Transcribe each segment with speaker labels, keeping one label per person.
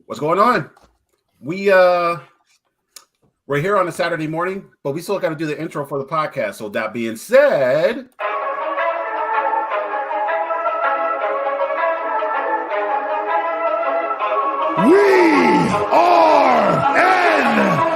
Speaker 1: What's going on? We're here on a Saturday morning, but we still got to do the intro for the podcast. So that being said,
Speaker 2: we are NXT.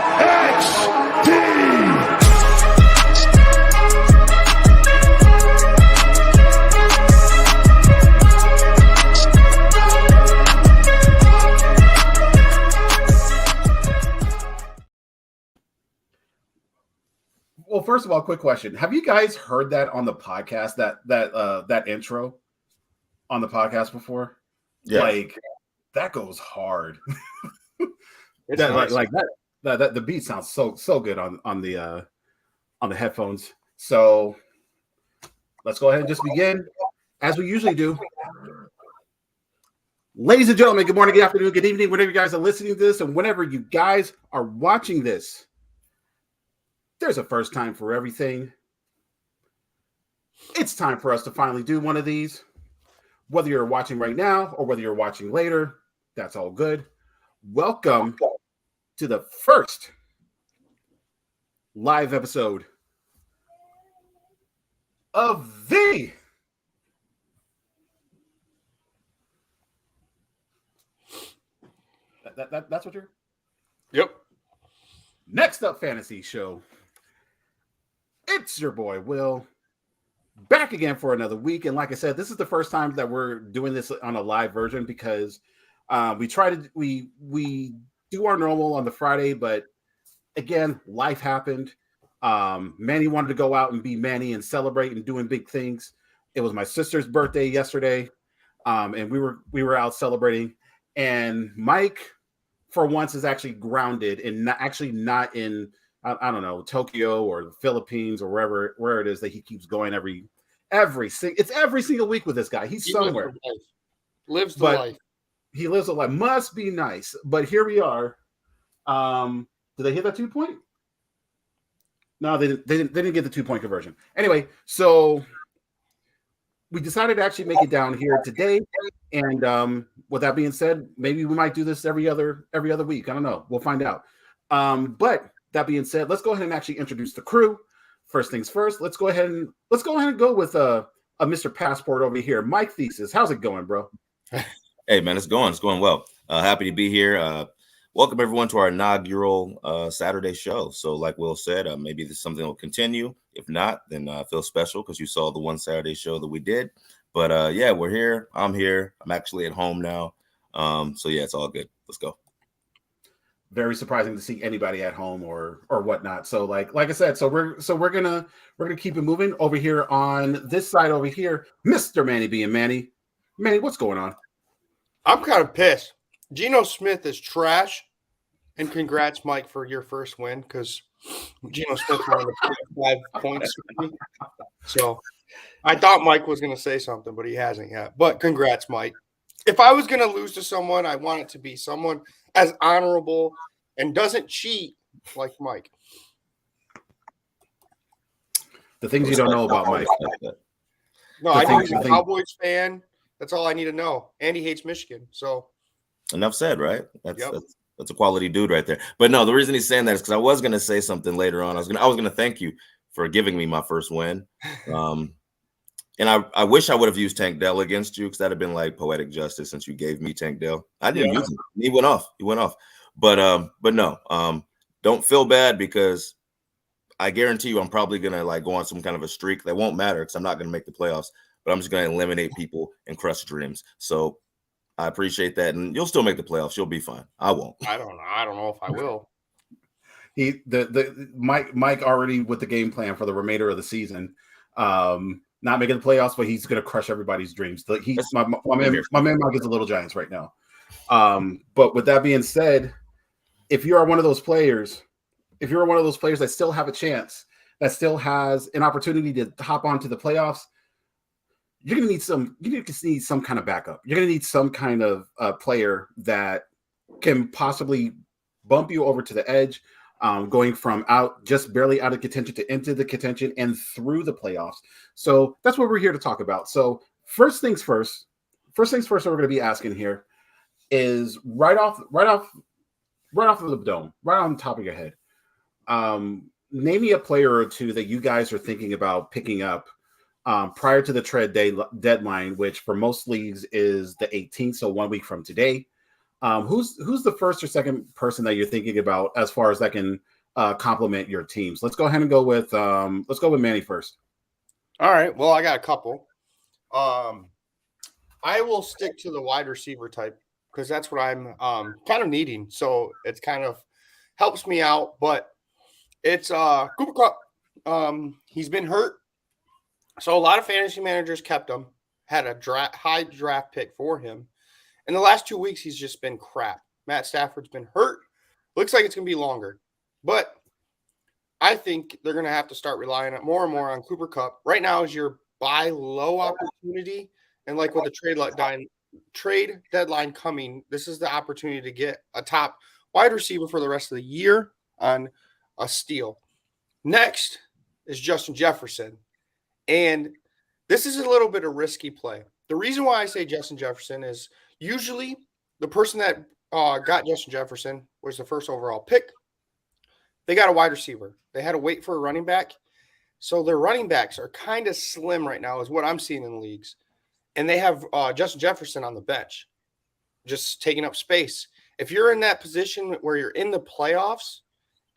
Speaker 1: Well, first of all, quick question: have you guys heard that on the podcast? That intro on the podcast before?
Speaker 3: Yeah,
Speaker 1: Like that goes hard.
Speaker 4: It's
Speaker 1: that
Speaker 4: nice.
Speaker 1: like that the beat sounds so good on the headphones. So let's go ahead and just begin as we usually do. Ladies and gentlemen, good morning, good afternoon, good evening, whenever you guys are listening to this, and whenever you guys are watching this. There's a first time for everything. It's time for us to finally do one of these. Whether you're watching right now or whether you're watching later, that's all good. Welcome to the first live episode of the that's what you're
Speaker 4: Yep.
Speaker 1: Next Up Fantasy Show. It's your boy Will, back again for another week. And like I said, this is the first time that we're doing this on a live version because we do our normal on the Friday, but again, life happened. Manny wanted to go out and be Manny and celebrate and doing big things. It was my sister's birthday yesterday, and we were out celebrating. And Mike, for once, is actually grounded and not in I don't know, Tokyo or the Philippines or where it is that he keeps going every single week with this guy. He's somewhere.
Speaker 4: Lives the
Speaker 1: But
Speaker 4: life.
Speaker 1: he lives a life. Must be nice. But here we are. Did they hit that 2-point? No, they didn't get the 2-point conversion. Anyway, so we decided to actually make it down here today. And with that being said, maybe we might do this every other week. I don't know. We'll find out. But that being said, let's go ahead and actually introduce the crew. First things first, let's go ahead and go with a Mr. Passport over here. Mike Thesis, how's it going, bro?
Speaker 3: hey man, it's going well. Happy to be here. Welcome everyone to our inaugural Saturday show. So, like Will said, maybe this is something that will continue. If not, then I feel special because you saw the one Saturday show that we did. But yeah, we're here. I'm here. I'm actually at home now. So yeah, it's all good. Let's go.
Speaker 1: Very surprising to see anybody at home or whatnot. So like I said, so we're gonna keep it moving over here on this side over here. Mr. Manny being Manny, what's going on?
Speaker 4: I'm kind of pissed. Geno Smith is trash. And congrats, Mike, for your first win because Geno Smith won the 5 points. So I thought Mike was going to say something, but he hasn't yet. But congrats, Mike. If I was going to lose to someone, I want it to be someone as honorable and doesn't cheat like Mike.
Speaker 1: The things you don't know about Mike.
Speaker 4: No, I know he's a Cowboys fan. That's all I need to know. And he hates Michigan. So
Speaker 3: Enough said, right?
Speaker 4: Yep.
Speaker 3: That's a quality dude right there. But no, the reason he's saying that is because I was going to say something later on. I was going to thank you for giving me my first win. And I wish I would have used Tank Dell against you because that'd have been like poetic justice since you gave me Tank Dell. I didn't use him. He went off. But no, don't feel bad because I guarantee you I'm probably going to like go on some kind of a streak that won't matter because I'm not going to make the playoffs, but I'm just going to eliminate people and crush dreams. So I appreciate that. And you'll still make the playoffs. You'll be fine. I won't.
Speaker 4: I don't know if I will.
Speaker 1: Mike already with the game plan for the remainder of the season. Not making the playoffs, but he's going to crush everybody's dreams. My man Mike is a Little Giants right now. But with that being said, if you are one of those players that still have a chance, that still has an opportunity to hop onto the playoffs, you're going to need some kind of backup. You're going to need some kind of player that can possibly bump you over to the edge, going from just barely out of contention to into the contention and through the playoffs. So that's what we're here to talk about. So first things first, we're going to be asking here, is right off of the dome, right on top of your head. Name me a player or two that you guys are thinking about picking up prior to the trade deadline, which for most leagues is the 18th, so 1 week from today. Who's the first or second person that you're thinking about as far as that can complement your teams? Let's go ahead and go with Manny first.
Speaker 4: All right. Well, I got a couple. I will stick to the wide receiver type because that's what I'm kind of needing. So it's kind of helps me out, but it's Cooper Kupp. He's been hurt. So a lot of fantasy managers kept him, had a high draft pick for him. In the last 2 weeks, he's just been crap. Matt Stafford's been hurt. Looks like it's going to be longer. But I think they're going to have to start relying more and more on Cooper Kupp. Right now is your buy low opportunity. And like with the trade deadline coming, this is the opportunity to get a top wide receiver for the rest of the year on a steal. Next is Justin Jefferson. And this is a little bit of risky play. The reason why I say Justin Jefferson is usually the person that got Justin Jefferson was the first overall pick. They got a wide receiver. They had to wait for a running back. So their running backs are kind of slim right now is what I'm seeing in the leagues. And they have Justin Jefferson on the bench, just taking up space. If you're in that position where you're in the playoffs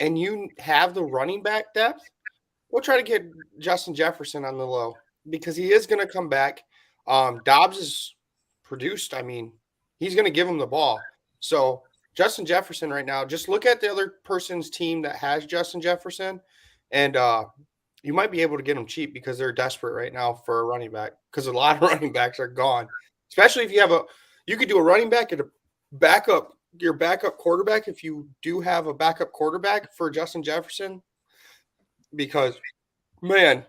Speaker 4: and you have the running back depth, we'll try to get Justin Jefferson on the low because he is going to come back. Dobbs is produced. I mean, he's going to give him the ball. So Justin Jefferson right now, just look at the other person's team that has Justin Jefferson, and you might be able to get them cheap because they're desperate right now for a running back because a lot of running backs are gone, especially if you could do a running back and your backup quarterback if you do have a backup quarterback for Justin Jefferson because, man,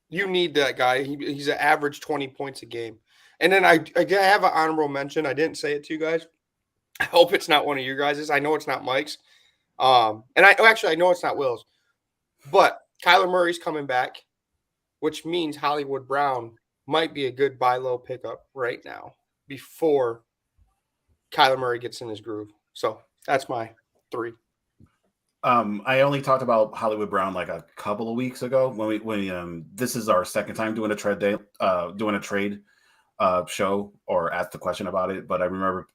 Speaker 4: you need that guy. He's an average 20 points a game. And then I have an honorable mention. I didn't say it to you guys. I hope it's not one of your guys'. I know it's not Mike's. And I know it's not Will's. But Kyler Murray's coming back, which means Hollywood Brown might be a good buy low pickup right now before Kyler Murray gets in his groove. So that's my 3.
Speaker 1: I only talked about Hollywood Brown like a couple of weeks ago when this is our second time doing a trade show or asked the question about it. But I remember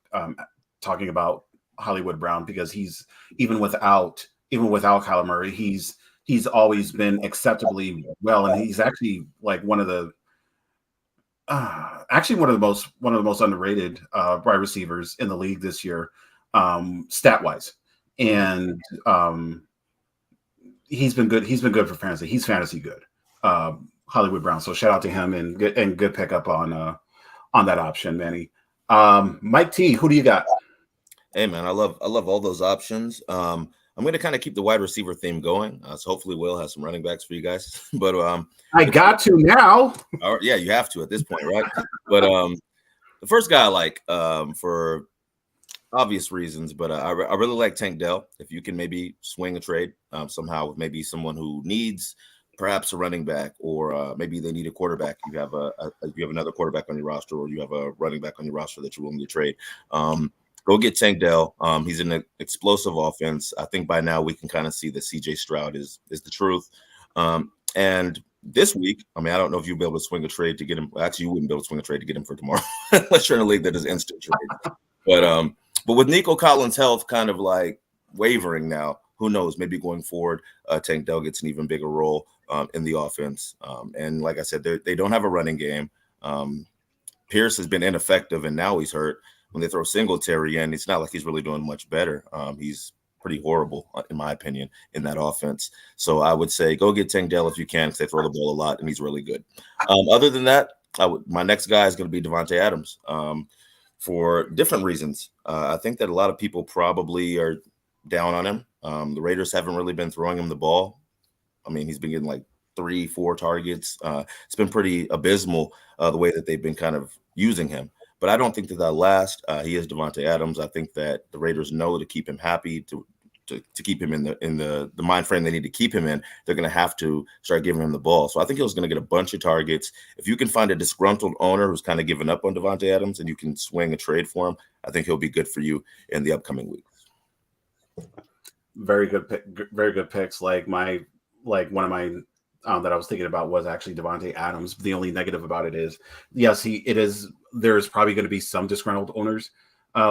Speaker 1: talking about Hollywood Brown because he's even without Kyler Murray, he's always been acceptably well, and he's actually like one of the most underrated wide receivers in the league this year, stat wise. And he's been good. He's been good for fantasy. He's fantasy good, Hollywood Brown. So shout out to him and good pickup on that option, Manny. Mike T, who do you got?
Speaker 3: Hey man, I love all those options. I'm going to kind of keep the wide receiver theme going. So hopefully Will has some running backs for you guys. But
Speaker 1: I got to now.
Speaker 3: Yeah, you have to at this point, right? But the first guy I like for obvious reasons, but I really like Tank Dell. If you can maybe swing a trade somehow with maybe someone who needs perhaps a running back, or maybe they need a quarterback. You have another quarterback on your roster, or you have a running back on your roster that you're willing to trade. Go get Tank Dell. He's an explosive offense. I think by now we can kind of see that CJ Stroud is the truth. And this week, I mean, I don't know if you'll be able to swing a trade to get him. Actually, you wouldn't be able to swing a trade to get him for tomorrow unless you're in a league that is instant trade. But with Nico Collins' health kind of like wavering now, who knows? Maybe going forward, Tank Dell gets an even bigger role in the offense. And like I said, they don't have a running game. Pierce has been ineffective, and now he's hurt. When they throw Singletary in, it's not like he's really doing much better. He's pretty horrible, in my opinion, in that offense. So I would say go get Tank Dell if you can, because they throw the ball a lot, and he's really good. Other than that, my next guy is going to be Davante Adams for different reasons. I think that a lot of people probably are down on him. The Raiders haven't really been throwing him the ball. I mean, he's been getting like 3-4 targets. It's been pretty abysmal the way that they've been kind of using him. But I don't think that last. He is Davante Adams. I think that the Raiders know to keep him happy, to to keep him in the mind frame they need to keep him in, they're going to have to start giving him the ball. So I think he's going to get a bunch of targets. If you can find a disgruntled owner who's kind of given up on Davante Adams and you can swing a trade for him, I think he'll be good for you in the upcoming weeks.
Speaker 1: Very good pick, very good picks. Like one of my that I was thinking about was actually Davante Adams. The only negative about it is, yes, there's probably going to be some disgruntled owners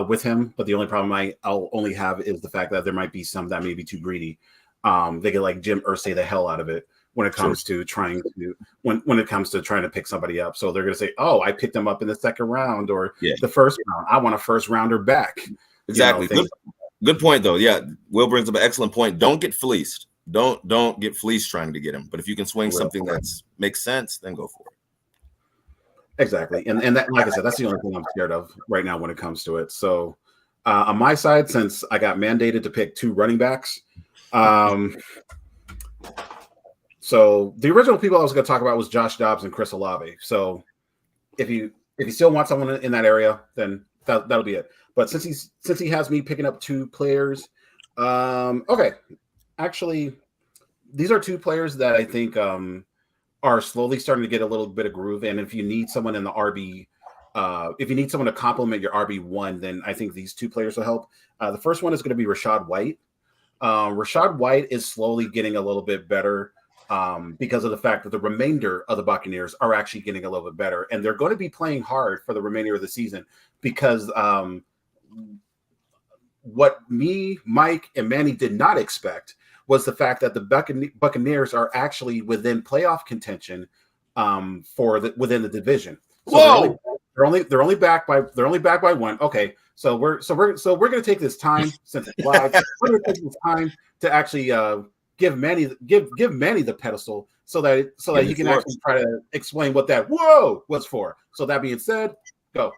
Speaker 1: with him, but the only problem I'll only have is the fact that there might be some that may be too greedy. They get like Jim Irsay the hell out of it when it comes to trying to when it comes to trying to pick somebody up. So they're going to say, "Oh, I picked him up in the second round or the first round. I want a first rounder back."
Speaker 3: Exactly. Good point, though. Yeah, Will brings up an excellent point. Don't get fleeced. Don't get fleeced trying to get him. But if you can swing something that makes sense, then go for it.
Speaker 1: Exactly. And that, like I said, that's the only thing I'm scared of right now when it comes to it. So on my side, since I got mandated to pick 2 running backs, so the original people I was going to talk about was Josh Dobbs and Chris Olave. So if you still want someone in that area, then that'll be it. But since he has me picking up 2 players, okay. Actually, these are 2 players that I think are slowly starting to get a little bit of groove. And if you need someone in the RB, if you need someone to complement your RB1, then I think these 2 players will help. The first one is going to be Rachaad White. Rachaad White is slowly getting a little bit better because of the fact that the remainder of the Buccaneers are actually getting a little bit better. And they're going to be playing hard for the remainder of the season because what me, Mike, and Manny did not expect was the fact that the Buccaneers are actually within playoff contention within the division. So they're only back by 1. Okay, so we're going to take this time since it's live. We're going to take this time to actually give Manny the pedestal so that he can actually try to explain what that whoa was for. So that being said, go.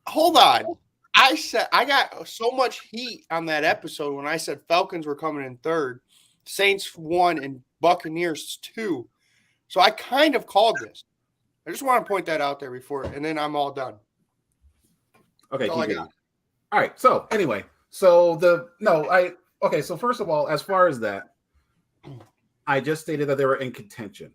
Speaker 4: Hold on. I said I got so much heat on that episode when I said Falcons were coming in 3rd, Saints 1, and Buccaneers 2. So I kind of called this. I just want to point that out there before, and then I'm all done.
Speaker 1: Okay, keep going. All right. So anyway, so first of all, as far as that, I just stated that they were in contention.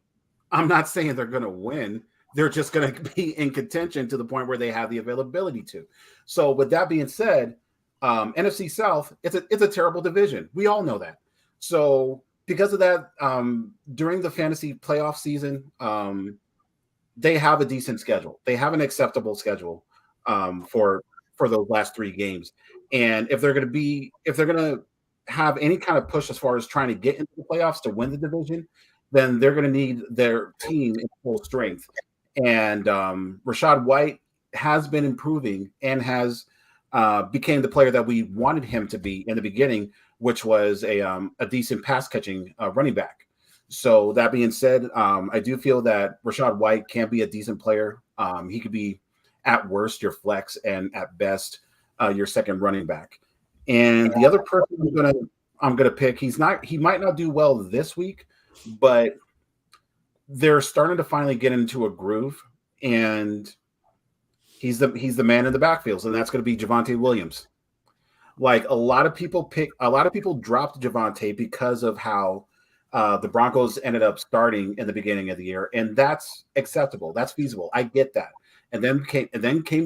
Speaker 1: I'm not saying they're going to win. They're just going to be in contention to the point where they have the availability to. So with that being said, NFC South, it's a terrible division. We all know that. So because of that, during the fantasy playoff season, they have a decent schedule. They have an acceptable schedule for those last 3 games. And if they're going to have any kind of push as far as trying to get into the playoffs to win the division, then they're going to need their team in full strength. And Rachaad White has been improving and has became the player that we wanted him to be in the beginning, which was a decent pass catching running back. So that being said, I do feel that Rachaad White can be a decent player. He could be at worst your flex and at best your second running back. And the other person I'm gonna pick, he might not do well this week, but they're starting to finally get into a groove, and he's the man in the backfield, and that's going to be Javonte Williams. Like a lot of people dropped Javonte because of how the Broncos ended up starting in the beginning of the year, and that's acceptable, that's feasible. I get that. And then came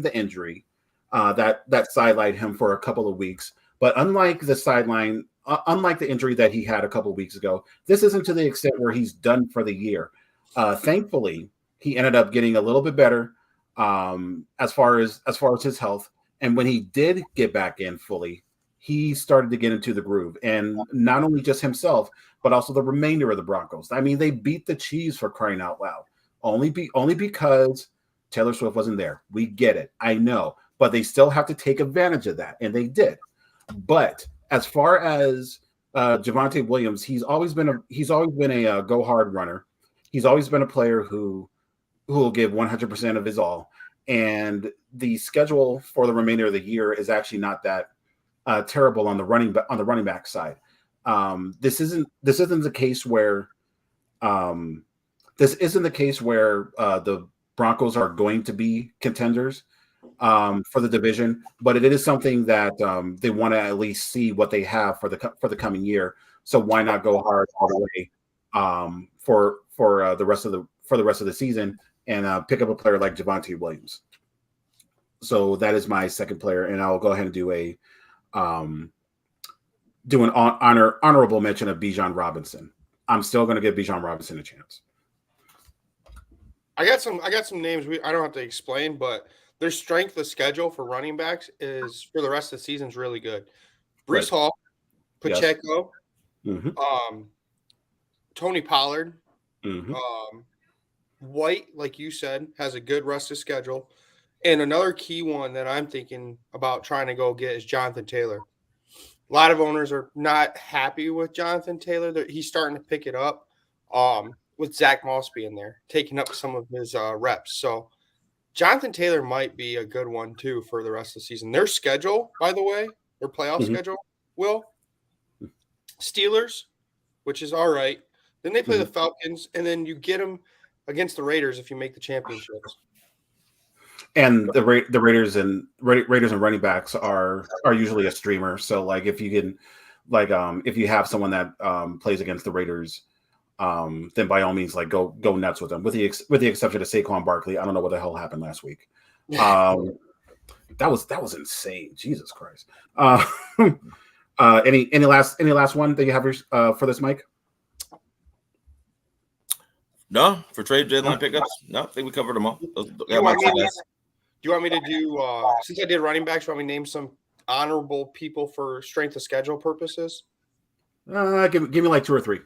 Speaker 1: the injury that sidelined him for a couple of weeks. But unlike the injury that he had a couple of weeks ago, this isn't to the extent where he's done for the year. Thankfully, he ended up getting a little bit better as far as his health. And when he did get back in fully, he started to get into the groove. And not only just himself, but also the remainder of the Broncos. I mean, they beat the Chiefs, for crying out loud. Only because Taylor Swift wasn't there. We get it. I know. But they still have to take advantage of that. And they did. But as far as Javonte Williams, he's always been a go hard runner. He's always been a player who will give 100% of his all. And the schedule for the remainder of the year is actually not that terrible on the running back side. This isn't the case where the Broncos are going to be contenders. for the division, but it is something that they want to at least see what they have for the coming year. So why not go hard all the way for the rest of the season and pick up a player like Javonte Williams. So that is my second player, and I'll go ahead and do an honorable mention of Bijan Robinson. I'm still going to give Bijan Robinson a chance.
Speaker 4: I got some names I don't have to explain, but their strength of schedule for running backs is for the rest of the season is really good. Brees Hall, Pacheco, Tony Pollard, White, like you said, has a good rest of schedule. And another key one that I'm thinking about trying to go get is Jonathan Taylor. A lot of owners are not happy with Jonathan Taylor. He's starting to pick it up with Zach Moss being there, taking up some of his reps. So Jonathan Taylor might be a good one, too, for the rest of the season. Their schedule, by the way, their playoff schedule, Steelers, which is all right. Then they play the Falcons, and then you get them against the Raiders if you make the championships.
Speaker 1: And the Raiders and running backs are usually a streamer. So like if you can, like if you have someone that plays against the Raiders, then by all means like go nuts with them. With the exception of Saquon Barkley, I don't know what the hell happened last week. That was insane. Jesus Christ. Any last one that you have for this, Mike?
Speaker 3: No, for trade deadline pickups. No, I think we covered them all.
Speaker 4: Do you want me to do since I did running backs, you want me to name some honorable people for strength of schedule purposes?
Speaker 1: Give me like 2 or 3.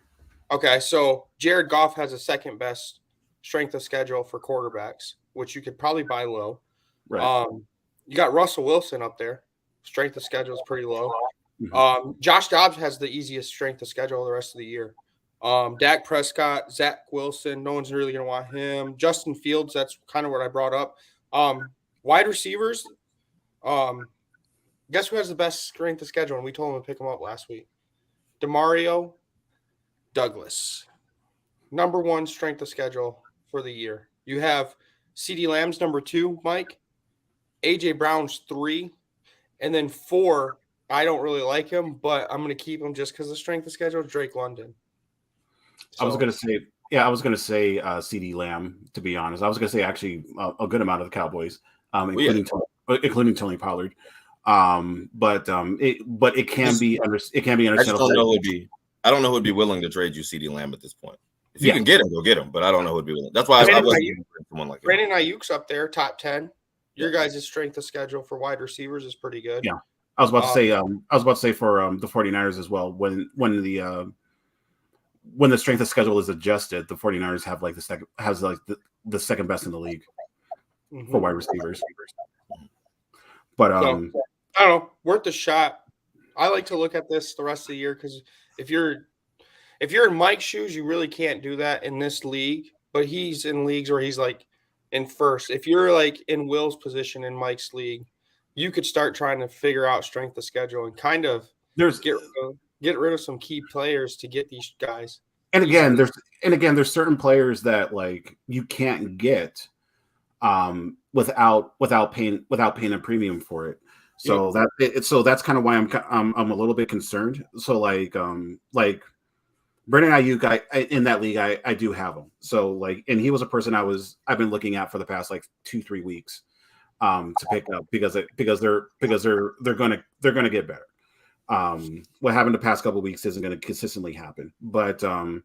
Speaker 4: Okay, so Jared Goff has a second best strength of schedule for quarterbacks, which you could probably buy low.
Speaker 1: Right.
Speaker 4: You got Russell Wilson up there. Strength of schedule is pretty low. Josh Dobbs has the easiest strength of schedule the rest of the year. Dak Prescott, Zach Wilson, no one's really going to want him. Justin Fields, that's kind of what I brought up. Wide receivers, guess who has the best strength of schedule? And we told him to pick him up last week. Demario Douglas, number 1 strength of schedule for the year. You have CeeDee Lamb's number 2, Mike. AJ Brown's 3, and then 4. I don't really like him, but I'm going to keep him just because of strength of schedule. Drake London. So,
Speaker 1: I was going to say CeeDee Lamb. To be honest, I was going to say actually a good amount of the Cowboys, including Tony Pollard. But it can be understandable.
Speaker 3: I don't know who would be willing to trade you CeeDee Lamb at this point. If you can get him, go get him. But I don't know who would be willing. That's why I wasn't someone like
Speaker 4: Brandon Ayuk's up there, top 10. Your guys' strength of schedule for wide receivers is pretty good.
Speaker 1: Yeah, I was about to say for the 49ers as well. When the strength of schedule is adjusted, the 49ers have like the second best in the league for wide receivers. But
Speaker 4: I don't know, worth a shot. I like to look at this the rest of the year because if you're in Mike's shoes, you really can't do that in this league. But he's in leagues where he's like in first. If you're like in Will's position in Mike's league, you could start trying to figure out strength of schedule and kind of get rid of some key players to get these guys.
Speaker 1: And again, there's certain players that like you can't get without paying a premium for it. So that's kind of why I'm a little bit concerned. So like Brandon Ayuk, in that league, I do have him. So like, and he was a person I've been looking at for the past like 2-3 weeks to pick up because they're gonna get better. What happened the past couple of weeks isn't going to consistently happen, but him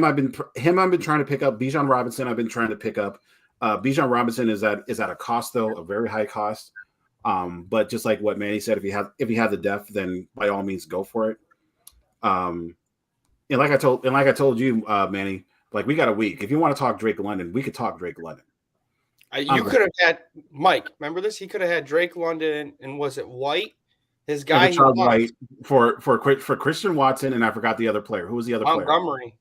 Speaker 1: I've been trying to pick up. Bijan Robinson I've been trying to pick up. Bijan Robinson is at a cost though, a very high cost. But just like what Manny said, if you have the depth, then by all means go for it. And like I told you, Manny, like we got a week. If you want to talk Drake London, we could talk Drake London.
Speaker 4: You could have had Mike. Remember this? He could have had Drake London and was it White? His guy he
Speaker 1: White for Christian Watson, and I forgot the other player. Who was the other player?
Speaker 4: Montgomery.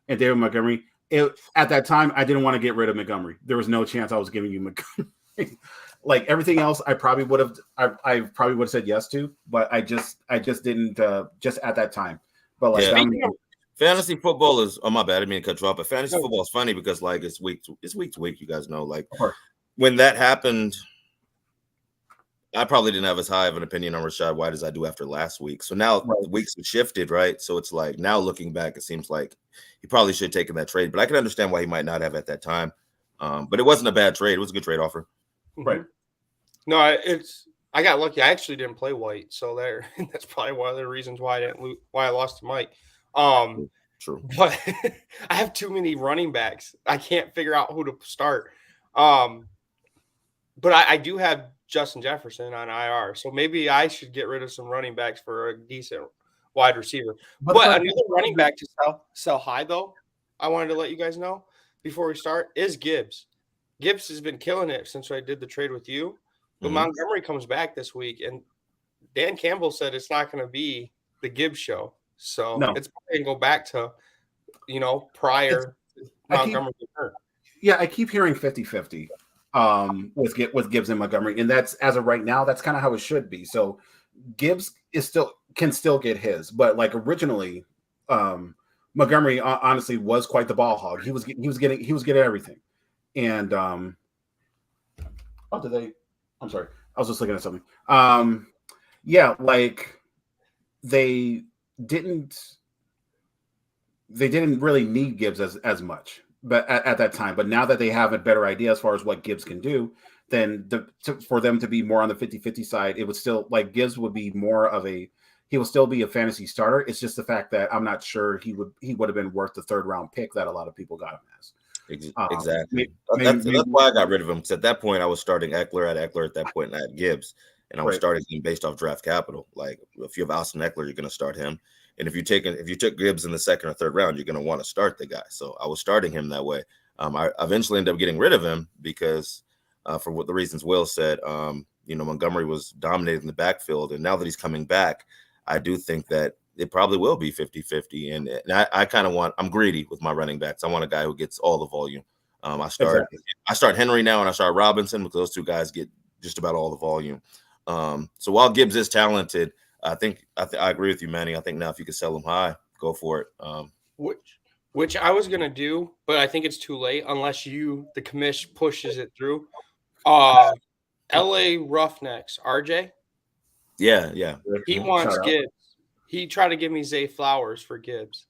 Speaker 1: And David Montgomery. At that time, I didn't want to get rid of Montgomery. There was no chance I was giving you Montgomery. Like everything else, I probably would have said yes to, but I just didn't just at that time. But like
Speaker 3: fantasy football is my bad. I didn't mean to cut you off, but fantasy football is funny because like it's week to week. You guys know, like when that happened I probably didn't have as high of an opinion on Rachaad White as I do after last week. So now
Speaker 1: Right.
Speaker 3: the weeks have shifted, right? So it's like now looking back, it seems like he probably should have taken that trade, but I can understand why he might not have at that time. But it wasn't a bad trade. It was a good trade offer.
Speaker 1: Right.
Speaker 4: No, I got lucky. I actually didn't play White, so that's probably one of the reasons why I lost to Mike.
Speaker 3: True.
Speaker 4: But I have too many running backs. I can't figure out who to start. But I do have Justin Jefferson on IR, so maybe I should get rid of some running backs for a decent wide receiver. But another running back to sell high, though, I wanted to let you guys know before we start, is Gibbs. Gibbs has been killing it since I did the trade with you. But Montgomery comes back this week, and Dan Campbell said it's not going to be the Gibbs show. So it's probably going to go back to, prior Montgomery.
Speaker 1: Yeah, I keep hearing 50-50 with Gibbs and Montgomery, and that's as of right now, that's kind of how it should be. So Gibbs can still get his, but like originally, Montgomery honestly was quite the ball hog. He was getting everything, and I'm sorry, I was just looking at something. Yeah, like they didn't really need Gibbs as much, but at that time. But now that they have a better idea as far as what Gibbs can do, then for them to be more on the 50-50 side, it would still like Gibbs would be more of he will still be a fantasy starter. It's just the fact that I'm not sure he would have been worth the 3rd round pick that a lot of people got him as.
Speaker 3: Exactly. That's why I got rid of him. Because at that point, I was starting Eckler at that point, and I had Gibbs, and I was starting him based off draft capital. Like if you have Austin Eckler, you're going to start him, and if you took Gibbs in the 2nd or 3rd round, you're going to want to start the guy. So I was starting him that way. I eventually ended up getting rid of him because for what the reasons Will said. Montgomery was dominating the backfield, and now that he's coming back, I do think that it probably will be 50-50. And I kind of I'm greedy with my running backs. I want a guy who gets all the volume. I start Henry now, and I start Robinson because those two guys get just about all the volume. So while Gibbs is talented, I think I agree with you, Manny. I think now if you could sell him high, go for it.
Speaker 4: Which I was going to do, but I think it's too late unless the commish pushes it through. LA Roughnecks, RJ.
Speaker 3: Yeah.
Speaker 4: He wants Gibbs. He tried to give me Zay Flowers for Gibbs.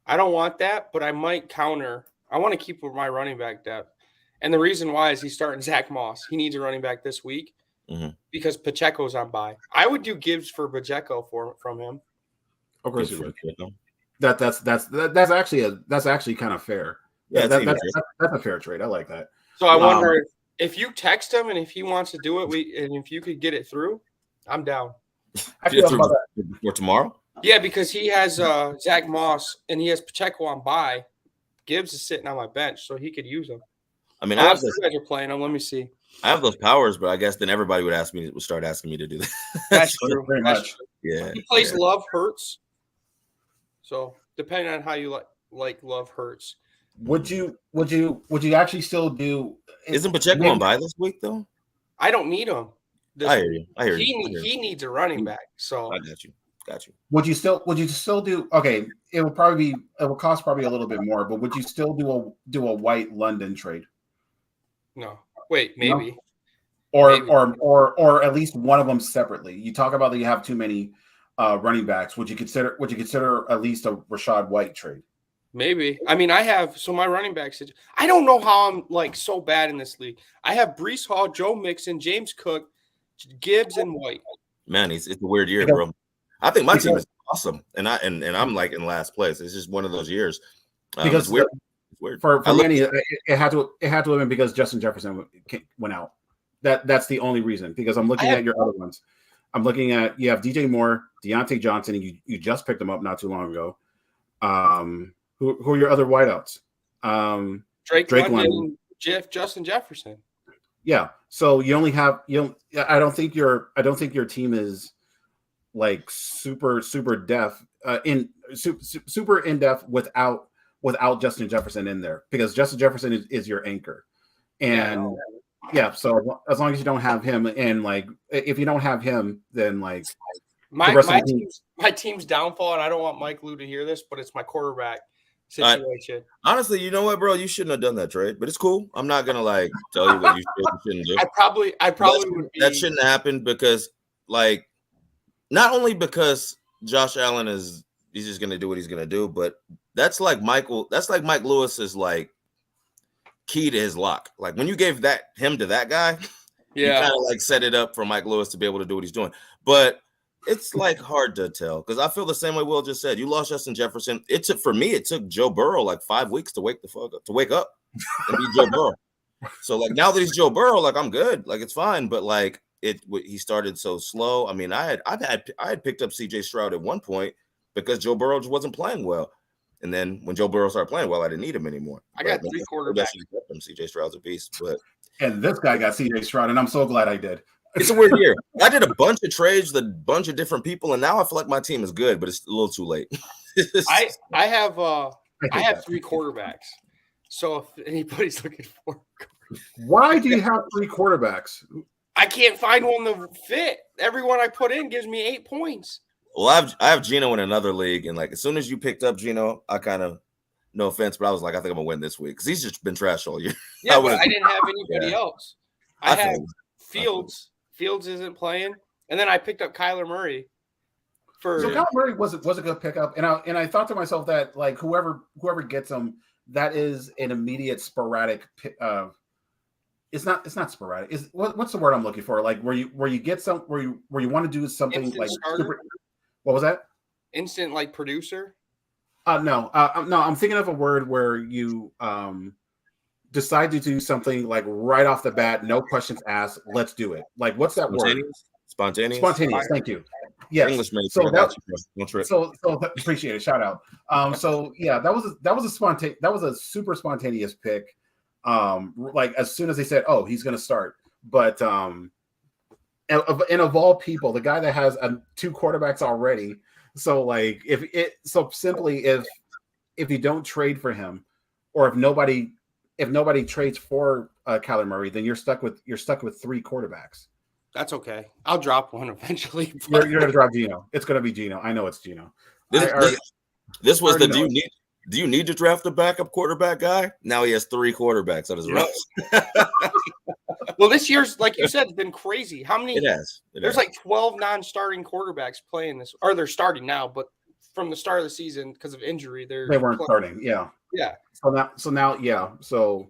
Speaker 4: I don't want that, but I might counter. I want to keep my running back depth. And the reason why is he's starting Zach Moss. He needs a running back this week because Pacheco's on bye. I would do Gibbs for Pacheco from him.
Speaker 1: Of course you would. That's actually kind of fair. Yeah, that's a fair trade. I like that.
Speaker 4: So I wonder if you text him and if he wants to do it, and if you could get it through, I'm down.
Speaker 3: For tomorrow?
Speaker 4: Yeah, because he has Zach Moss and he has Pacheco on bye. Gibbs is sitting on my bench, so he could use him.
Speaker 3: I mean,
Speaker 4: you guys are playing him. Let me see.
Speaker 3: I have those powers, but I guess then everybody would start asking me to do that.
Speaker 4: That's true.
Speaker 1: Very much.
Speaker 3: Yeah.
Speaker 4: He plays Love Hurts. So depending on how you like Love Hurts.
Speaker 1: Would you actually still do?
Speaker 3: Isn't Pacheco on bye this week though?
Speaker 4: I don't need him.
Speaker 3: I hear you.
Speaker 4: He needs a running back. So
Speaker 3: I got you.
Speaker 1: Would you still do? Okay, it will cost probably a little bit more, but would you still do a White London trade?
Speaker 4: No. Wait, maybe.
Speaker 1: No? Or at least one of them separately. You talk about that you have too many running backs. Would you consider at least a Rachaad White trade?
Speaker 4: Maybe. I mean, my running backs. I don't know how I'm like so bad in this league. I have Breece Hall, Joe Mixon, James Cook, Gibbs, and White.
Speaker 3: Man, it's a weird year, bro. I think my team is awesome, and I'm like in last place. It's just one of those years.
Speaker 1: Because
Speaker 3: it's weird. It's weird.
Speaker 1: For many, it had to have been because Justin Jefferson went out. That's the only reason. Because I'm looking at your other ones. I'm looking at you have DJ Moore, Deontay Johnson, and you just picked him up not too long ago. Who are your other wideouts?
Speaker 4: Drake London, Justin Jefferson.
Speaker 1: Yeah. So you only have I don't think your team is like super depth super in depth without Justin Jefferson in there, because Justin Jefferson is your anchor. And so as long as you don't have him, and like if you don't have him, then like
Speaker 4: my team's downfall, and I don't want Mike Lou to hear this, but it's my quarterback. situation.
Speaker 3: Honestly, you know what, bro? You shouldn't have done that trade, but it's cool. I'm not gonna like tell you what you should and shouldn't do.
Speaker 4: I probably would be.
Speaker 3: That shouldn't happen because, like, not only because Josh Allen he's just gonna do what he's gonna do, but that's like Mike Lewis's like key to his lock. Like when you gave him to that guy, you kind of like set it up for Mike Lewis to be able to do what he's doing. But it's like hard to tell because I feel the same way Will just said. You lost Justin Jefferson. It took Joe Burrow like 5 weeks to wake up and be Joe Burrow. So like now that he's Joe Burrow, like I'm good, like it's fine. But like he started so slow. I mean, I had picked up C.J. Stroud at one point because Joe Burrow just wasn't playing well, and then when Joe Burrow started playing well, I didn't need him anymore.
Speaker 4: I got 3 quarterbacks.
Speaker 3: C.J. Stroud's a beast,
Speaker 1: and this guy got C.J. Stroud, and I'm so glad I did.
Speaker 3: It's a weird year. I did a bunch of trades with a bunch of different people, and now I feel like my team is good, but it's a little too late.
Speaker 4: I have 3 quarterbacks. So if anybody's looking for,
Speaker 1: why do you have 3 quarterbacks?
Speaker 4: I can't find one to fit. Everyone I put in gives me 8 points.
Speaker 3: Well, I have Gino in another league, and like as soon as you picked up Gino, I kind of, no offense, but I was like, I think I'm gonna win this week because he's just been trash all year.
Speaker 4: Yeah, but I didn't have anybody else. I had Fields. Fields isn't playing, and then I picked up Kyler Murray. So
Speaker 1: Kyler Murray was a good pickup, and I thought to myself that like whoever gets him, that is an immediate sporadic. It's not sporadic. What's the word I'm looking for? Like where you get some where you want to do something instant like super, what was that?
Speaker 4: Instant like producer.
Speaker 1: No. I'm thinking of a word where you decide to do something like right off the bat, no questions asked. Let's do it. Like what's that word?
Speaker 3: Spontaneous.
Speaker 1: Thank you. Yes.
Speaker 3: English mate.
Speaker 1: So appreciate it. Shout out. So yeah, that was a super spontaneous pick. Like as soon as they said, "Oh, he's going to start," but and of all people, the guy that has 2 quarterbacks already. So like if you don't trade for him, or if nobody trades for Kyler Murray, then you're stuck with 3 quarterbacks.
Speaker 4: That's okay. I'll drop one eventually.
Speaker 1: You're going to drop Gino. It's going to be Gino. I know it's Gino.
Speaker 3: This was the do you need to draft a backup quarterback guy? Now he has 3 quarterbacks on his roster.
Speaker 4: Well, this year's, like you said, been crazy. How many? There's like 12 non-starting quarterbacks playing this, or they're starting now, but from the start of the season because of injury, they weren't
Speaker 1: starting. Yeah. So now, yeah. So,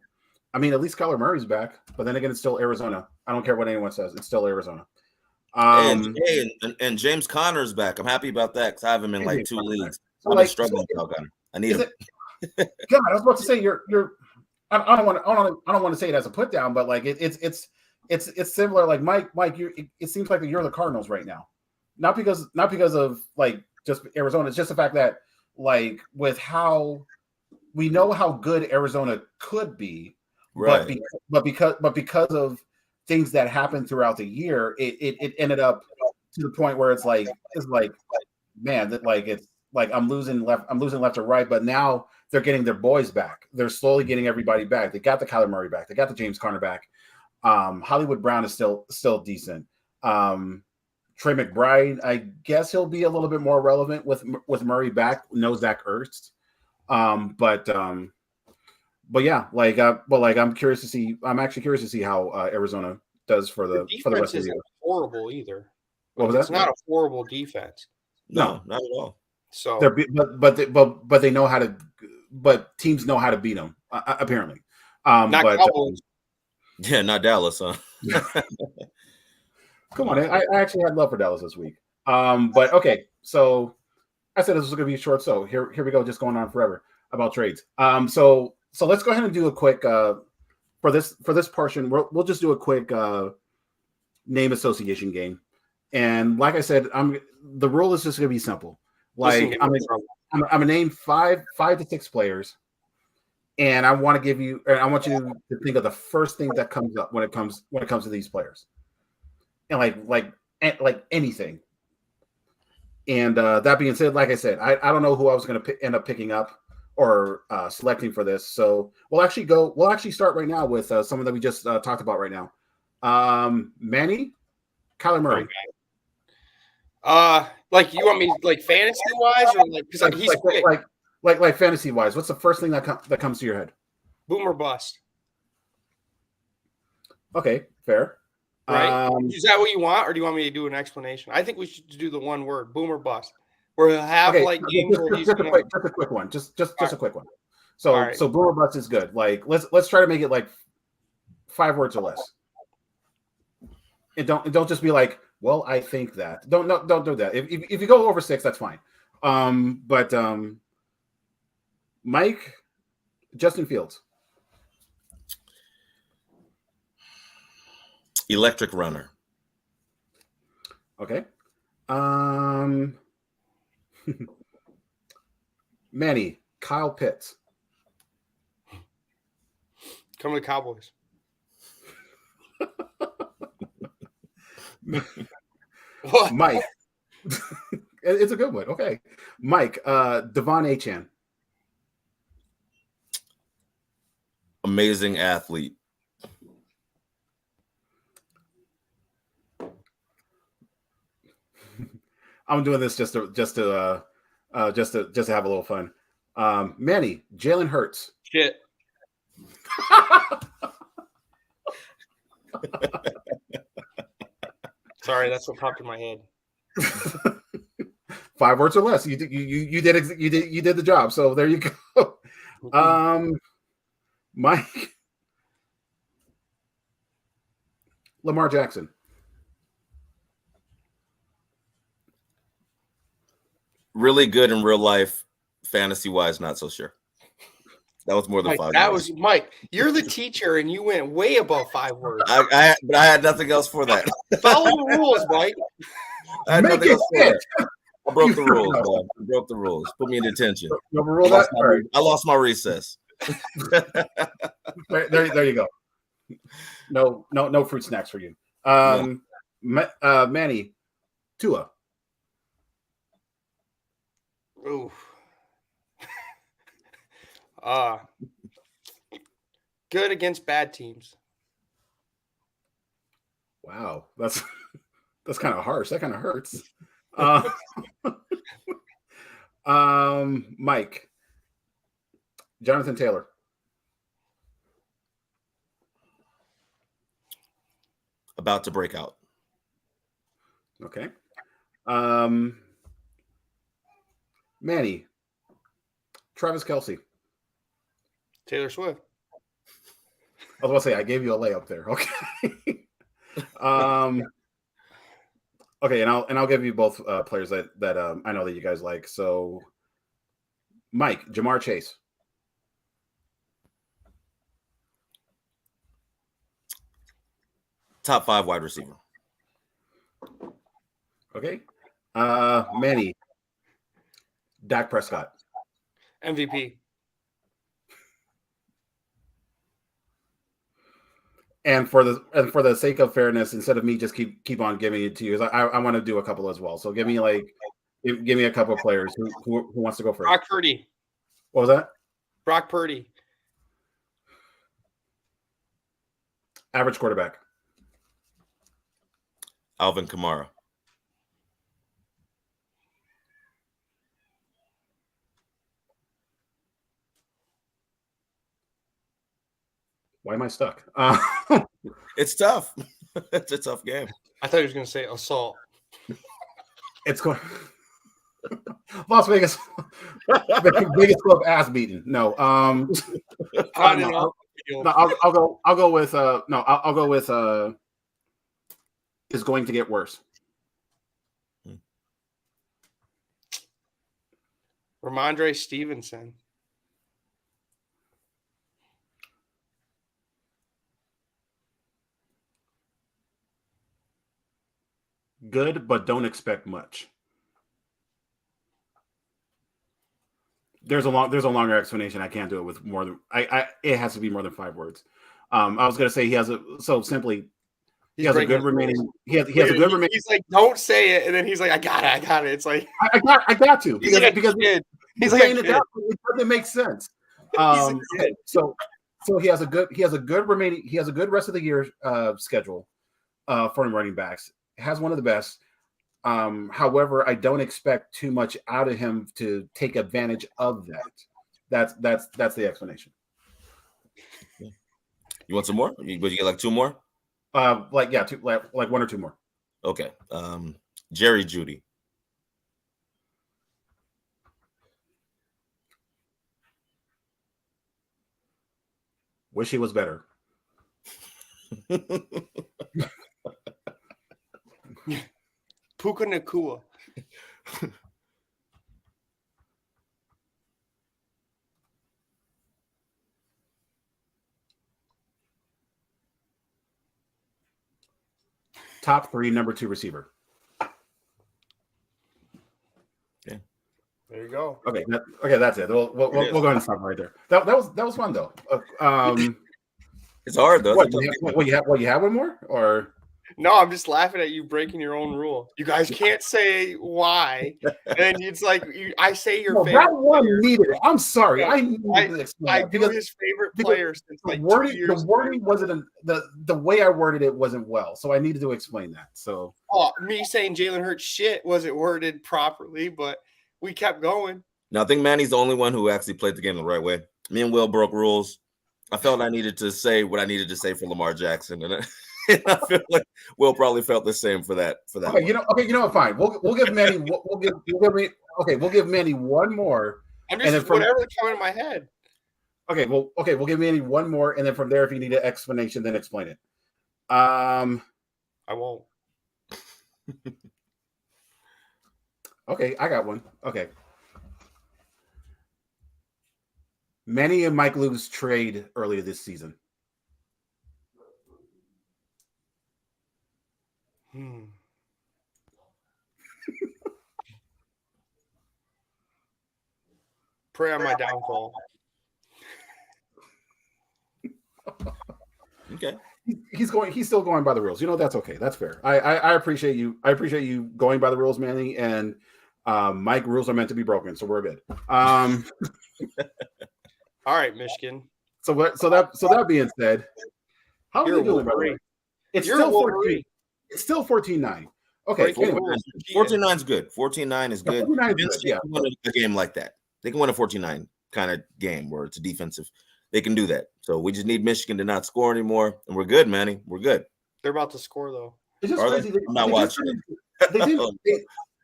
Speaker 1: I mean, at least Kyler Murray's back, but then again, it's still Arizona. I don't care what anyone says; it's still Arizona.
Speaker 3: And James Conner's back. I'm happy about that because I have him in like 2 leagues. I'm struggling without Conner. I need him.
Speaker 1: God, I was about to say you're. I don't want to say it as a put down, but like it's similar. Like Mike, it seems like you're the Cardinals right now, not because of like just Arizona. It's just the fact that like with how we know how good Arizona could be, right? But because of things that happened throughout the year, it ended up to the point where it's like man, that like it's like I'm losing left to right, but now they're getting their boys back. They're slowly getting everybody back. They got the Kyler Murray back. They got the James Conner back. Hollywood Brown is still decent. Trey McBride, I guess he'll be a little bit more relevant with Murray back. No Zach Ertz. But yeah, I'm curious to see. I'm actually curious to see how Arizona does for the rest of the year.
Speaker 4: Horrible either.
Speaker 1: What was that?
Speaker 4: It's not a horrible defense.
Speaker 3: No, not at all.
Speaker 4: So,
Speaker 1: but they know how to. But teams know how to beat them apparently.
Speaker 4: Not Cowboys.
Speaker 3: Yeah, not Dallas, huh?
Speaker 1: Come on, I actually had love for Dallas this week. But okay, so I said this was going to be short. So here we go, just going on forever about trades. So let's go ahead and do a quick for this portion. We'll just do a quick name association game. And like I said, the rule is just going to be simple. Like I'm gonna name five to six players, and I want you to think of the first thing that comes up when it comes to these players, and like anything. And that being said, like I said, I don't know who I was going to end up picking up or selecting for this. So we'll actually start right now with someone that we just talked about right now. Manny, Kyler Murray.
Speaker 4: Like you want me like fantasy wise or like because he's quick.
Speaker 1: like fantasy wise, what's the first thing that comes to your head?
Speaker 4: Boomer bust.
Speaker 1: Okay, fair.
Speaker 4: Right? Is that what you want, or do you want me to do an explanation? I think we should do the one word, boomer bust, where he'll have
Speaker 1: okay,
Speaker 4: like games where he's
Speaker 1: just a quick one. Just a quick one. So
Speaker 4: right.
Speaker 1: so boomer bust is good. Like let's try to make it like 5 words or less. And don't just be like, well, I think that. Don't do that. If you go over 6, that's fine. But Mike, Justin Fields.
Speaker 3: Electric runner.
Speaker 1: Okay. Manny, Kyle Pitts.
Speaker 4: Come to the Cowboys. What?
Speaker 1: Mike. It's a good one. Okay. Mike, Devon Achane.
Speaker 3: Amazing athlete.
Speaker 1: I'm doing this just to have a little fun. Manny, Jalen Hurts.
Speaker 4: Shit. Sorry, that's what popped in my head.
Speaker 1: 5 words or less. You did the job. So there you go. Mike, Lamar Jackson.
Speaker 3: Really good in real life, fantasy wise, not so sure. That was more than
Speaker 4: Mike,
Speaker 3: 5
Speaker 4: that
Speaker 3: words.
Speaker 4: was Mike. You're the teacher, and you went way above 5 words.
Speaker 3: But I had nothing else for that.
Speaker 4: Follow the rules, Mike.
Speaker 3: I had
Speaker 1: Make
Speaker 3: nothing
Speaker 1: it
Speaker 3: else for
Speaker 1: fit.
Speaker 3: that. I broke the rules, man. I broke the rules. Put me in detention.
Speaker 1: You overrule that? All right.
Speaker 3: I lost my recess.
Speaker 1: There you go. No fruit snacks for you. Manny, Tua.
Speaker 4: Ooh. Good against bad teams.
Speaker 1: Wow, that's kind of harsh. That kind of hurts. Mike, Jonathan Taylor.
Speaker 3: About to break out.
Speaker 1: Okay. Manny, Travis Kelce.
Speaker 4: Taylor Swift.
Speaker 1: I was going to say, I gave you a layup there. Okay. Okay, and I'll give you both players that I know that you guys like. So, Mike, Jamar Chase.
Speaker 3: Top 5 wide receiver.
Speaker 1: Okay. Manny, Dak Prescott.
Speaker 4: MVP.
Speaker 1: And for the sake of fairness, instead of me just keep on giving it to you, I want to do a couple as well. So give me a couple of players who wants to go first.
Speaker 4: Brock Purdy.
Speaker 1: What was that?
Speaker 4: Brock Purdy.
Speaker 1: Average quarterback.
Speaker 3: Alvin Kamara.
Speaker 1: Why am I stuck?
Speaker 3: It's tough. It's a tough game.
Speaker 4: I thought he was going to say assault.
Speaker 1: It's going Las Vegas. Biggest club ass beaten. No. I'll go with is going to get worse.
Speaker 4: Ramondre Stevenson.
Speaker 1: Good, but don't expect much. There's a longer explanation. I can't do it with more than it has to be more than 5 words. I was gonna say he has a good remaining. He has a good remaining.
Speaker 4: He's like, don't say it, and then he's like, I got it. It's like
Speaker 1: I got to because
Speaker 4: he's like
Speaker 1: saying it doesn't make sense. So he has a good remaining. He has a good rest of the year schedule for running backs. Has one of the best. However, I don't expect too much out of him to take advantage of that. That's the explanation.
Speaker 3: You want some more? Would you get like two more?
Speaker 1: Two, like one or two more.
Speaker 3: Okay. Jerry Jeudy.
Speaker 1: Wish he was better.
Speaker 4: Puka Nacua.
Speaker 1: Top 3, number 2 receiver.
Speaker 3: Yeah.
Speaker 4: There you go.
Speaker 1: Okay, that's it. We'll go ahead and stop right there. That was fun though.
Speaker 3: It's hard though.
Speaker 1: What you have one more or?
Speaker 4: No, I'm just laughing at you breaking your own rule. You guys can't say why, and it's like I say your favorite.
Speaker 1: That one needed it. I'm sorry.
Speaker 4: Yeah,
Speaker 1: I do
Speaker 4: his favorite player since like 2 years.
Speaker 1: The wording wasn't the way I worded it wasn't well, so I needed to explain that. So,
Speaker 4: me saying Jalen Hurts shit wasn't worded properly, but we kept going.
Speaker 3: Now I think Manny's the only one who actually played the game the right way. Me and Will broke rules. I felt I needed to say what I needed to say for Lamar Jackson, and I feel like Will probably felt the same for that.
Speaker 1: Okay, one. You know what? Fine. We'll give Manny. We'll give Manny one more.
Speaker 4: I'm just whatever's coming in my head.
Speaker 1: Okay. We'll give Manny one more, and then from there, if you need an explanation, then explain it.
Speaker 4: I won't.
Speaker 1: Okay, I got one. Okay. Manny and Mike Lewis trade earlier this season.
Speaker 4: Pray on my downfall.
Speaker 3: Okay.
Speaker 1: He's still going by the rules. You know, that's okay. That's fair. I appreciate you. I appreciate you going by the rules, Manny. And Mike, rules are meant to be broken, so we're good.
Speaker 4: All right, Michigan.
Speaker 1: So that being said, how are you doing, by the way? It's still 14. It's still 14-9. Okay, anyway.
Speaker 3: 14-9 is good. 14-9 is good.
Speaker 1: 14-9 is good. Yeah,
Speaker 3: win a game like that. They can win a 14-9 kind of game where it's a defensive. They can do that. So we just need Michigan to not score anymore, and we're good, Manny. We're good.
Speaker 4: They're about to score though.
Speaker 1: It's just crazy.
Speaker 3: I'm not watching.
Speaker 1: They didn't.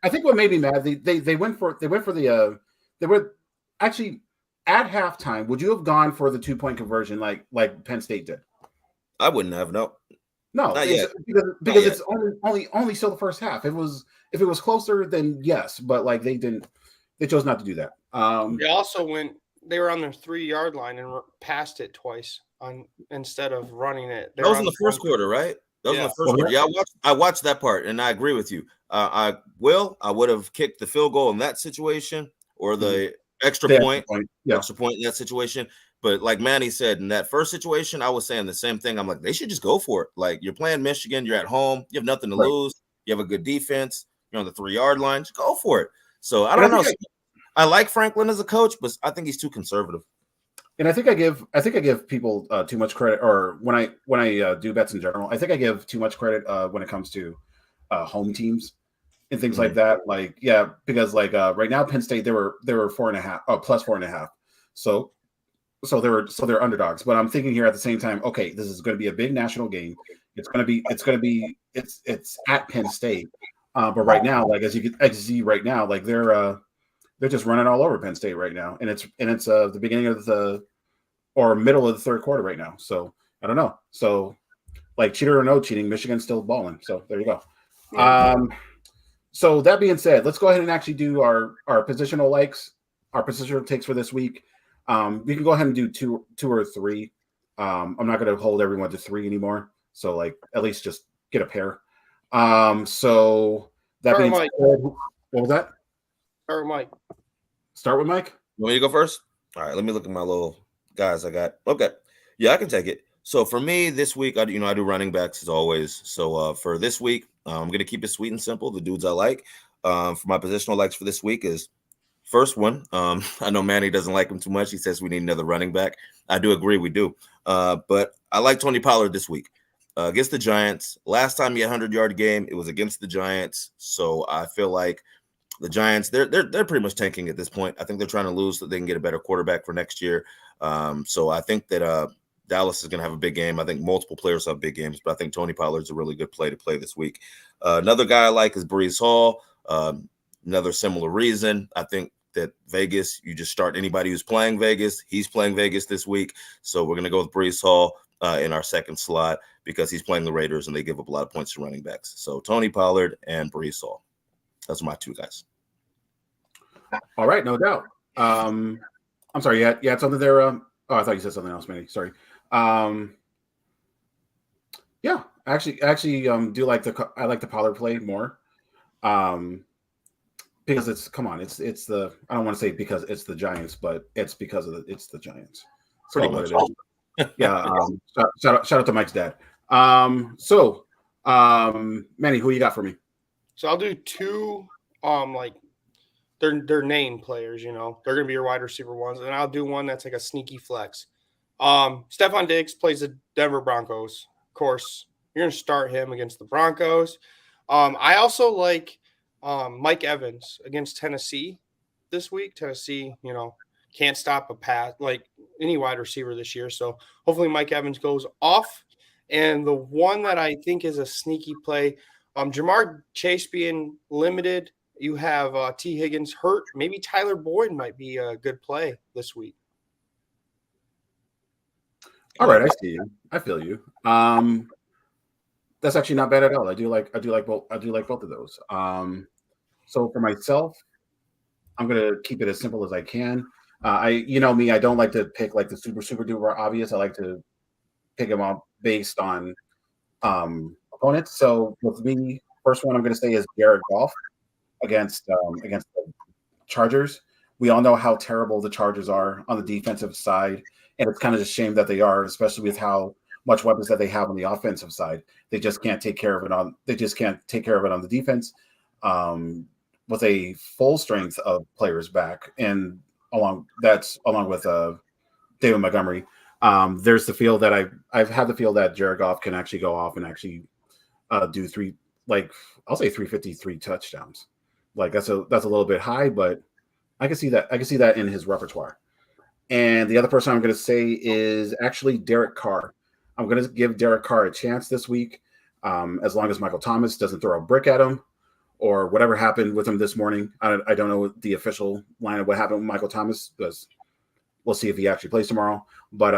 Speaker 1: I think what made me mad. They went for the. They were actually at halftime. Would you have gone for the 2-point conversion like Penn State did?
Speaker 3: I wouldn't have. No,
Speaker 1: not yet. Because it's only still the first half. If it was closer, then yes. But like they didn't. They chose not to do that.
Speaker 4: They also went. They were on their 3-yard line and passed it twice instead of running it.
Speaker 3: That was in the first quarter, right? That was in the first quarter. Yeah, I watched that part, and I agree with you. I would have kicked the field goal in that situation or the extra point in that situation. But like Manny said, in that first situation, I was saying the same thing. I'm like, they should just go for it. Like, you're playing Michigan, you're at home, you have nothing to lose, you have a good defense, you're on the 3-yard line, just go for it. So I don't know. I like Franklin as a coach, but I think he's too conservative.
Speaker 1: And I think I give people too much credit, or when I do bets in general, I think I give too much credit when it comes to home teams and things like that. Like, yeah, because like right now Penn State they were 4.5 plus 4.5, so they're underdogs. But I'm thinking here at the same time, okay, this is going to be a big national game. It's at Penn State, but right now, like as you see right now, like they're just running all over Penn State right now, and it's the beginning of or middle of the third quarter right now. So I don't know. So like cheater or no cheating, Michigan's still balling. So there you go. So that being said, let's go ahead and actually do our positional likes, our positional takes for this week. We can go ahead and do two or three. I'm not going to hold everyone to 3 anymore. So like at least just get a pair. So that being said, what was that?
Speaker 4: Start with Mike.
Speaker 1: Start with Mike?
Speaker 3: You want me to go first? All right, let me look at my little guys I got. Okay. Yeah, I can take it. So for me this week, I do running backs as always. So for this week, I'm going to keep it sweet and simple. The dudes I like. For my positional likes for this week is first one. I know Manny doesn't like him too much. He says we need another running back. I do agree we do. But I like Tony Pollard this week. against the Giants. Last time he had a 100-yard game, it was against the Giants. So I feel like the Giants, they're pretty much tanking at this point. I think they're trying to lose so they can get a better quarterback for next year. So I think that Dallas is going to have a big game. I think multiple players have big games, but I think Tony Pollard's a really good play to play this week. Another guy I like is Breece Hall. Another similar reason. I think that Vegas, you just start anybody who's playing Vegas. He's playing Vegas this week. So we're going to go with Breece Hall in our second slot because he's playing the Raiders and they give up a lot of points to running backs. So Tony Pollard and Breece Hall. Those are my two guys.
Speaker 1: All right, no doubt. I'm sorry, you had something there. Oh, I thought you said something else, Manny. Sorry. Yeah, actually, do like I like the Pollard play more. Because it's the I don't want to say because it's the Giants, but it's because of it's the Giants.
Speaker 3: Pretty much.
Speaker 1: Yeah. Shout out to Mike's dad. Manny, who you got for me?
Speaker 4: So I'll do two like they're name players, you know. They're gonna be your wide receiver ones, and I'll do one that's like a sneaky flex. Stephon Diggs plays the Denver Broncos. Of course, you're gonna start him against the Broncos. I also like Mike Evans against Tennessee this week. Tennessee, you know, can't stop a pass like any wide receiver this year. So hopefully Mike Evans goes off. And the one that I think is a sneaky play, Jamar Chase being limited. You have T. Higgins hurt. Maybe Tyler Boyd might be a good play this week.
Speaker 1: All right, I see you. I feel you. That's actually not bad at all. I do like both of those. So for myself, I'm gonna keep it as simple as I can. You know me, I don't like to pick like the super duper obvious. I like to pick them up based on opponents. So with me, first one I'm gonna say is Jared Goff against the Chargers. We all know how terrible the Chargers are on the defensive side, and it's kind of a shame that they are, especially with how much weapons that they have on the offensive side. They just can't take care of it on the defense. With a full strength of players back, and along with David Montgomery, there's the feel that I've had the feel that Jared Goff can actually go off and actually do 353 touchdowns. Like that's a little bit high, but I can see that in his repertoire. And the other person I'm going to say is actually Derek Carr. I'm going to give Derek Carr a chance this week, as long as Michael Thomas doesn't throw a brick at him or whatever happened with him this morning. I don't know the official line of what happened with Michael Thomas, because we'll see if he actually plays tomorrow. But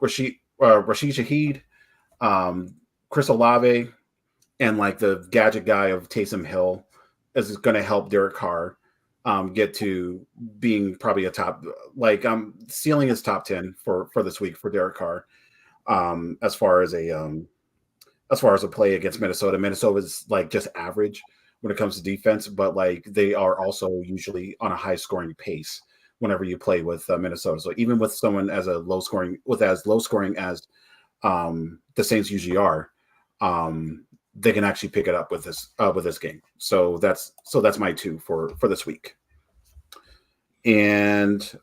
Speaker 1: Rashid Shaheed, Chris Olave, and like the gadget guy of Taysom Hill is going to help Derek Carr get to being probably a top, ceiling is top 10 for this week for Derek Carr. As far as a play against Minnesota. Minnesota is like just average when it comes to defense, but like they are also usually on a high scoring pace whenever you play with Minnesota. So even with someone as low scoring as the Saints usually are, they can actually pick it up with this game. So that's my two for this week. And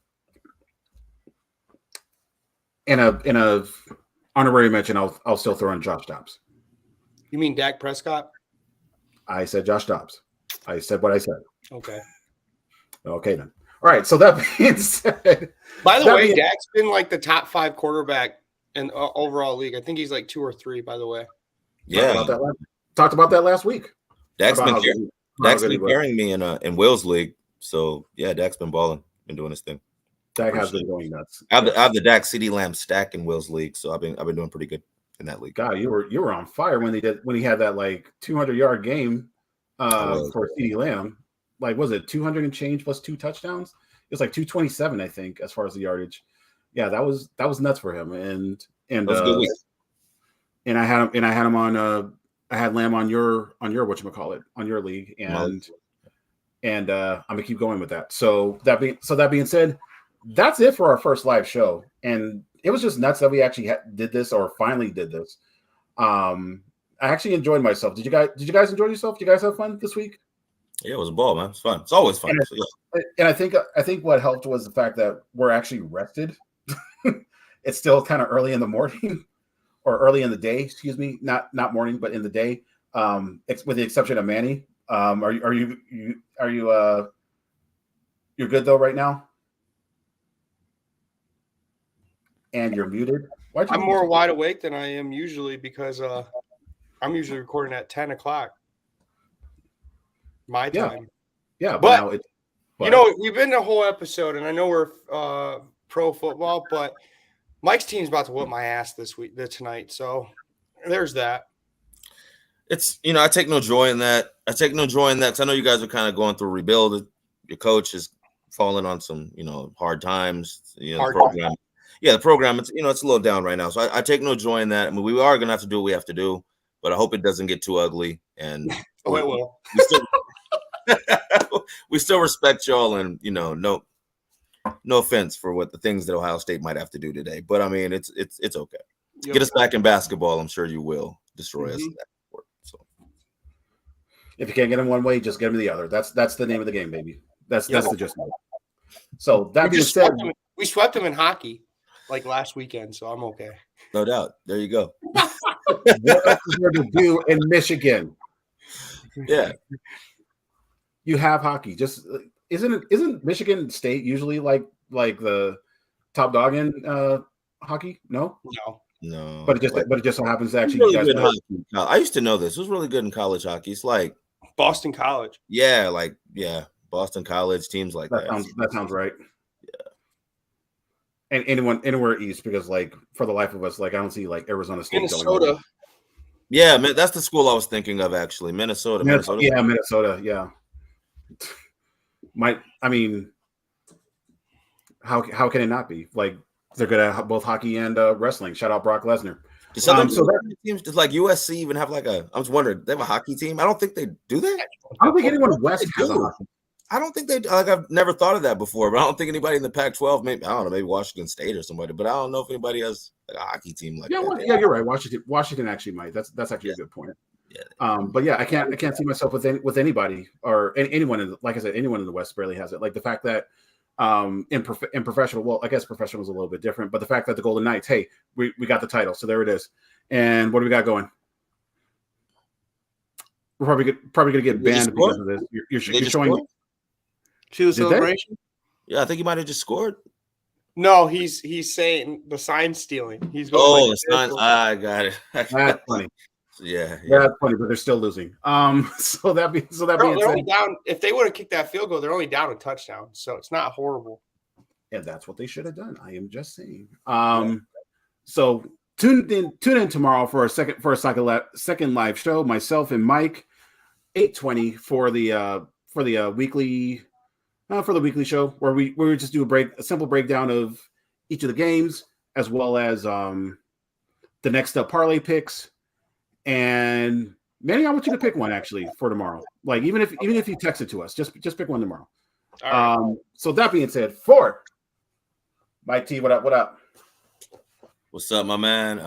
Speaker 1: in a honorary mention, I'll still throw in Josh Dobbs.
Speaker 4: You mean Dak Prescott?
Speaker 1: I said Josh Dobbs. I said what I said.
Speaker 4: Okay.
Speaker 1: Okay then. All right. So that being said,
Speaker 4: by the way, Dak's been like the top 5 quarterback in overall league. I think he's like 2 or 3. By the way.
Speaker 3: Yeah.
Speaker 1: Talked about that last week.
Speaker 3: Dak's been carrying me in Will's league. So yeah, Dak's been balling, been doing his thing.
Speaker 1: Dak has been going nuts.
Speaker 3: I have the Dak CeeDee Lamb stack in Will's league, so I've been doing pretty good in that league.
Speaker 1: God, you were on fire when he had that like 200-yard game for CeeDee Lamb. Like, was it 200 and change plus 2 touchdowns? It was like 227, I think, as far as the yardage. Yeah, that was nuts for him. And that was a good week. And I had him on I had Lamb on your whatchamacallit, on your league, and I'm gonna keep going with that. So that being said, that's it for our first live show, and it was just nuts that we actually did this, or finally did this. I actually enjoyed myself. Did you guys enjoy yourself? Did you guys have fun this week?
Speaker 3: Yeah, it was a ball, man. It's fun. It's always fun.
Speaker 1: And I think what helped was the fact that we're actually rested. It's still kind of early in the morning, or early in the day. Excuse me, not morning, but in the day. With the exception of Manny. Are you you're good though right now? And you're muted.
Speaker 4: I'm more wide awake than I am usually because I'm usually recording at 10 o'clock my time.
Speaker 1: Yeah,
Speaker 4: but
Speaker 1: now it's.
Speaker 4: You know, we've been a whole episode, and I know we're pro football, but Mike's team's about to whip my ass tonight. So there's that.
Speaker 3: It's, I take no joy in that. Because I know you guys are kind of going through a rebuild. Your coach is falling on some, hard times. The program. Yeah, the program, it's, it's a little down right now. So I take no joy in that. I mean, we are going to have to do what we have to do, but I hope it doesn't get too ugly. And
Speaker 4: it will.
Speaker 3: We still respect y'all, and no offense for what the things that Ohio State might have to do today, but I mean it's okay. Yep. Get us back in basketball. I'm sure you will destroy us. So
Speaker 1: if you can't get them one way, just get them the other. That's the name of the game, baby. That's the gist of it. So that being said,
Speaker 4: we swept them in hockey like last weekend, so I'm okay.
Speaker 3: No doubt. There you go.
Speaker 1: What else is there to do in Michigan?
Speaker 3: Yeah.
Speaker 1: You have hockey. Just isn't Michigan State usually like the top dog in hockey? No. But it just so happens to actually.
Speaker 3: Really good hockey. I used to know this. It was really good in college hockey. It's like
Speaker 4: Boston College.
Speaker 3: Yeah, Boston College teams like that.
Speaker 1: That sounds right. Yeah. And anywhere east, because for the life of us, I don't see Arizona State.
Speaker 4: Minnesota.
Speaker 3: Yeah, man, that's the school I was thinking of actually. Minnesota.
Speaker 1: Yeah, Minnesota. Yeah. How can it not be? They're good at both hockey and wrestling. Shout out Brock Lesnar.
Speaker 3: So that teams, does USC even have I was wondering, they have a hockey team? I don't think they do that.
Speaker 1: I don't think anyone west has a hockey.
Speaker 3: I don't think they I've never thought of that before, but I don't think anybody in the Pac-12, maybe Washington State or somebody, but I don't know if anybody has a hockey team like that.
Speaker 1: Yeah, you're right. Washington actually might. That's actually a good point.
Speaker 3: Yeah.
Speaker 1: But yeah, I can't see myself with anybody or anyone in, like I said, anyone in the West barely has it. The fact that in professional, well, I guess professional is a little bit different, but the fact that the Golden Knights, hey, we got the title, so there it is. And what do we got going? We're probably gonna get banned because of this. You're showing.
Speaker 4: See the celebration?
Speaker 3: Yeah, I think he might have just scored.
Speaker 4: No, he's saying the sign stealing. He's
Speaker 3: going the sign. I got it.
Speaker 1: That's funny.
Speaker 3: Yeah,
Speaker 1: that's funny, but they're still losing. So that being said,
Speaker 4: only down. If they would have kicked that field goal, they're only down a touchdown, so it's not horrible.
Speaker 1: Yeah, that's what they should have done. I am just saying. So tune in tomorrow for a second live show. Myself and Mike, 8:20 for the weekly show where we just do a simple breakdown of each of the games as well as the next up parlay picks. And Manny, I want you to pick one actually for tomorrow. Even if you text it to us, just pick one tomorrow. All right. So that being said, for Mike T, what up?
Speaker 3: What's up, my man?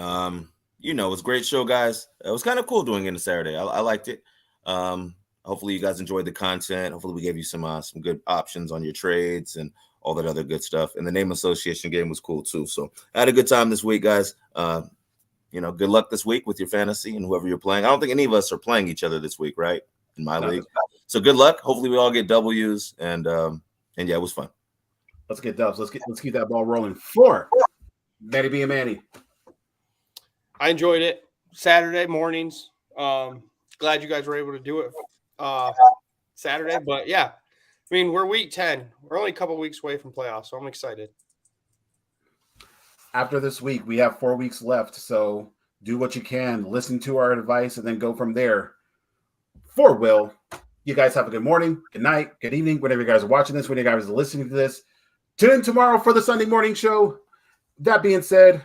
Speaker 3: It was a great show, guys. It was kind of cool doing it on Saturday. I liked it. Hopefully you guys enjoyed the content. Hopefully we gave you some good options on your trades and all that other good stuff. And the name association game was cool too. So I had a good time this week, guys. Good luck this week with your fantasy and whoever you're playing. I don't think any of us are playing each other this week, right? In my league. So good luck. Hopefully we all get W's and yeah, it was fun.
Speaker 1: Let's get dubs. Let's keep that ball rolling. For Manny B and Manny.
Speaker 4: I enjoyed it. Saturday mornings. Glad you guys were able to do it Saturday. But yeah, we're week 10. We're only a couple weeks away from playoffs, so I'm excited.
Speaker 1: After this week, we have 4 weeks left. So do what you can, listen to our advice, and then go from there. For Will, you guys have a good morning, good night, good evening, whenever you guys are watching this, when you guys are listening to this. Tune in tomorrow for the Sunday morning show. That being said,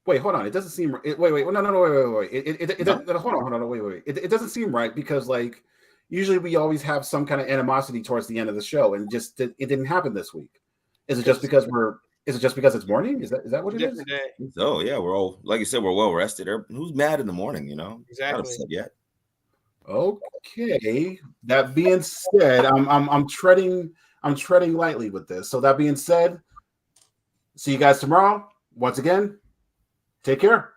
Speaker 1: wait, hold on. It doesn't seem. Wait. No. Wait. Hold on. Wait. It doesn't seem right because usually we always have some kind of animosity towards the end of the show, and it didn't happen this week. Is it just because it's morning? Is that what it is?
Speaker 3: So yeah, we're all, like you said, we're well rested. Who's mad in the morning?
Speaker 4: Exactly.
Speaker 3: Not upset yet.
Speaker 1: Okay. That being said, I'm treading lightly with this. So that being said, see you guys tomorrow. once again, take care.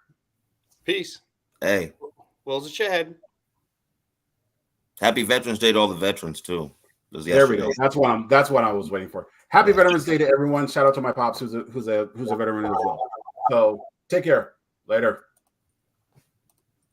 Speaker 4: Peace.
Speaker 3: Hey,
Speaker 4: Will's a Chad.
Speaker 3: happy Veterans Day to all the veterans too. It was
Speaker 1: There we
Speaker 3: yesterday.
Speaker 1: go. That's what I was waiting for. Happy Veterans Day to everyone. Shout out to my pops who's a veteran as well. So take care. Later.